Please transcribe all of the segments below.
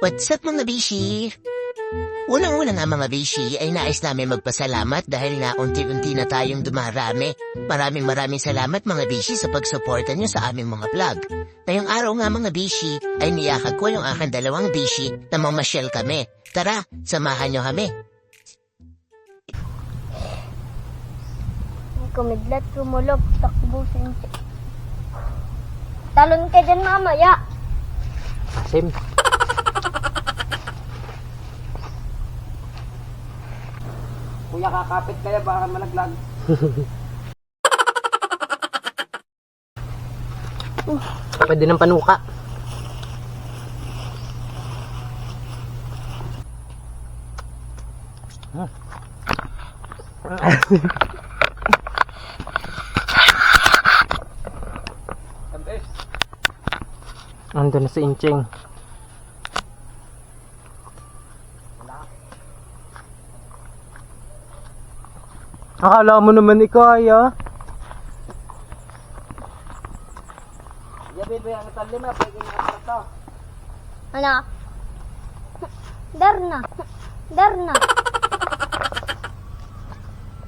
What's up mga bishi? Unang-una nga mga bishi ay nais namin magpasalamat dahil na unti-unti na tayong dumarami. Maraming salamat mga bishi sa pagsuporta nyo sa aming mga vlog. Ngayong araw nga mga bishi ay niyakag ko yung aking dalawang bishi na mamasyal kami. Tara, samahan nyo kami. Kumidlat, rumulog, takbo, sinti. Talon ka dyan mamaya. Asim. Kuya, kakapit kaya baka malaglag. Pwede ng panuka. Ando na si Inching. Akala mo naman ikaya. Yabi ba yung talim na pwede na ito? Ano? Darna. Darna.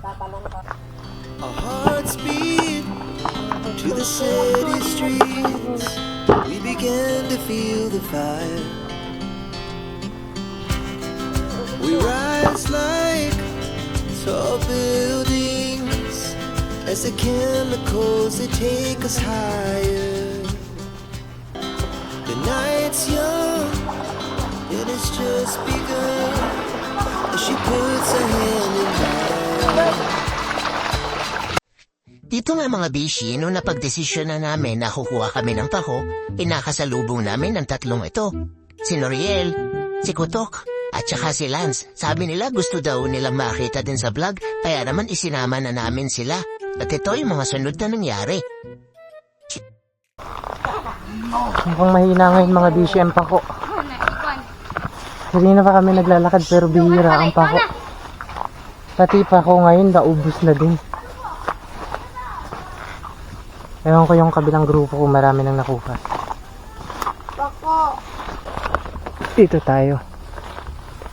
Tatalong ka. Our hearts beat to the city streets. We began to feel the fire. We rise like tall buildings as the chemicals they take us higher. The night's young and it's just begun as she puts her hand in mine. Dito nga mga bishi, nung napagdesisyon na namin na kukuha kami ng pako, inakasalubong namin ang tatlong ito. Si Noriel, si Kutok, at saka si Lance. Sabi nila gusto daw nilang makita din sa vlog, kaya naman isinama na namin sila. At ito yung mga sunod na nangyari. Mukhang mahina ngayon mga bishi ang pako. Hindi na pa kami naglalakad pero bihira ang pako. Pati pako ngayon naubos na din. Ewan ko yung kabilang grupo kung marami nang nakuha. Bako. Dito tayo.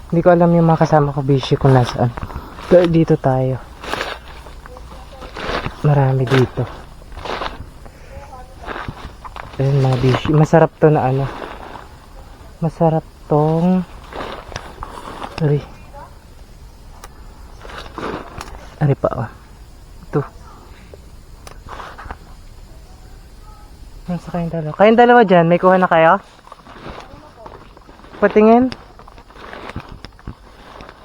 Hindi ko alam yung mga kasama ko bishi kung nasaan. Pero dito tayo. Marami dito. Ayun mga bishi. Masarap to na ano. Masarap tong Ari pa oh. Ito. Nasa kayong dalawa. Kayong dalawa dyan, may kuha na kayo? Patingin.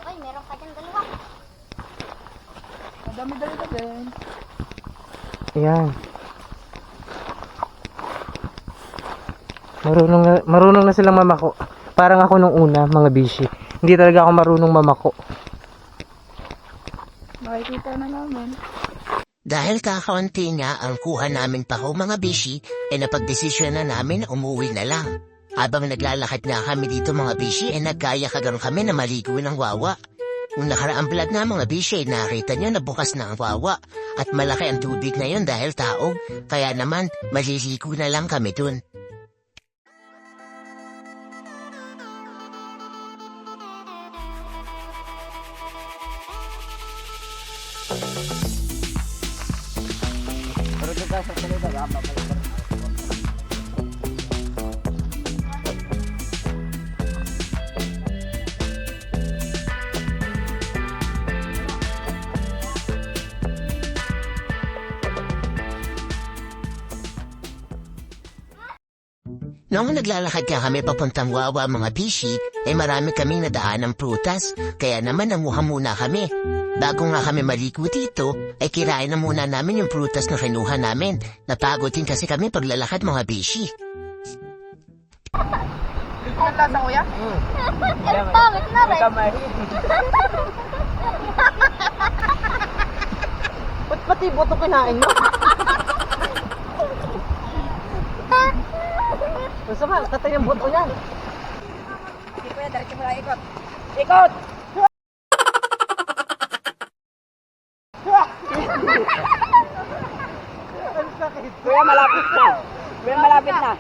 Ay, meron ka dyan dalawa. Dami din. Ayan. Marunong na silang mamako. Parang ako nung una, mga bishi. Hindi talaga ako marunong mamako. Makikita na namin. Dahil kakaunti nga ang kuha namin pako mga bishi, ay napagdesisyon na namin na umuwi na lang. Habang naglalakad nga kami dito mga bishi, ay nagkayakagan kami na maligo ng wawa. Nung nakaraang vlog na mga bishi, ay nakita nyo na bukas na ang wawa. At malaki ang tubig ngayon dahil taog, kaya naman maliligo na lang kami dun. Pero dito sa salida, Noong naglalakad ka kami papuntang Wawa mga bishi, ay marami kaming nadaan ng prutas, kaya naman nanguha muna kami. Bago nga kami maligo dito, ay kirain na muna namin yung prutas na kinuha namin. Napagod din kasi kami paglalakad mga bishi. Ang lasa kuya? Ang pangit na rin. Ba't pati boto kinain mo? Gusto ba? Tatay ng boto yan. Hindi kuya, diretso mo lang ikot. Ikot! Kuya, malapit na. Kuya, malapit na.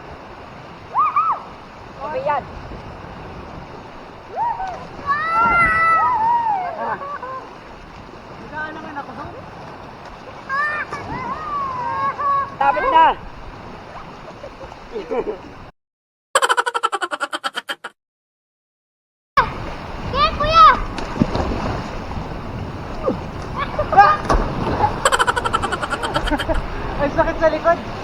Okay yan. Kaya, kuya! Ay, sakit sa likod.